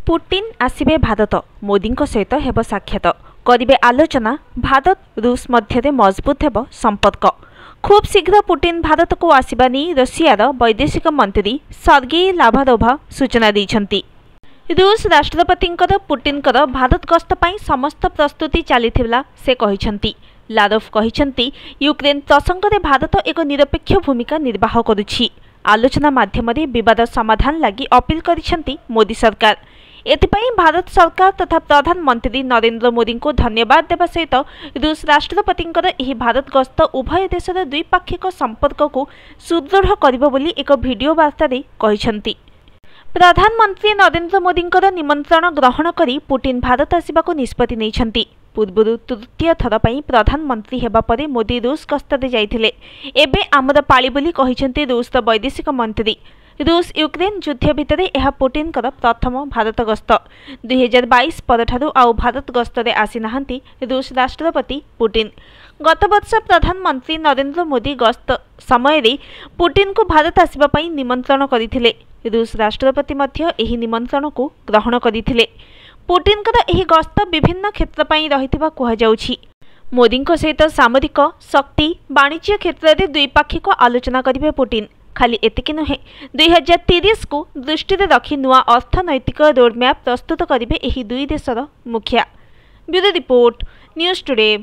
Putin आसिबे Bharat Modi सहित हेब साक्षात करिबे आलोचना। भारत रूस मध्य मजबूत हेब संपर्क। खूब शीघ्र पुटिन भारत को आसिबा नहीं रशियार वैदेशिक मंत्री सर्गेई लाव्रोव सूचना दैछन्ति। रूस राष्ट्रपति पुटिन भारत गस्त पई समस्त प्रस्तुति चलीथिला से कहिछन्ति। लाव्रोव कहिछन्ति यूक्रेन प्रसंग में भारत एक निरपेक्ष भूमिका निर्वाह करुछि। आलोचना माध्यम विवाद समाधान लगी अपील करिछन्ति मोदी सरकार। एथिपाई भारत सरकार तथा प्रधानमंत्री नरेंद्र मोदी को धन्यवाद देवा सहित रूस राष्ट्रपति भारत गस्त उभय देशर द्विपाक्षिक संपर्क को सुदृढ़ करिबो बोली एक वीडियो वार्ता कहिछन्ति। प्रधानमंत्री नरेंद्र मोदी निमंत्रण ग्रहण करी पुटिन भारत आसिबाको निष्पत्ति नैछन्ति। पूर्वरु तृतीय थर पई प्रधानमंत्री हेबा परे मोदी रूस गस्तरे जाइथिले। एबे आमर पाळी बोली कहिछन्ति रूसर वैदेशिक मंत्री। रूस यूक्रेन युद्ध भितर यह पुटिन प्रथम भारत गस्त। 2022 परठारु आउ भारत गस्तरे आसी नाहंती रूस राष्ट्रपति पुटिन। गत वर्ष प्रधानमंत्री नरेंद्र मोदी गस्त समय पुटिन को भारत आसिबा पई निमंत्रण करिथिले। रूस राष्ट्रपति मध्य एही निमंत्रण को ग्रहण करिथिले। पुटिन एही गस्त विभिन्न क्षेत्र पई रहिथिबा कुहा जाउछि। मोदी सहित सामरिक शक्ति वाणिज्य क्षेत्र में द्विपाक्षिक आलोचना करिवे पुटिन। खाली एतिकी नुहे 2030 को दृष्टि रखी नुआ अर्थनैतिक रोडमैप प्रस्तुत करिवे एही दुई देशर मुखिया। Bureau report news today.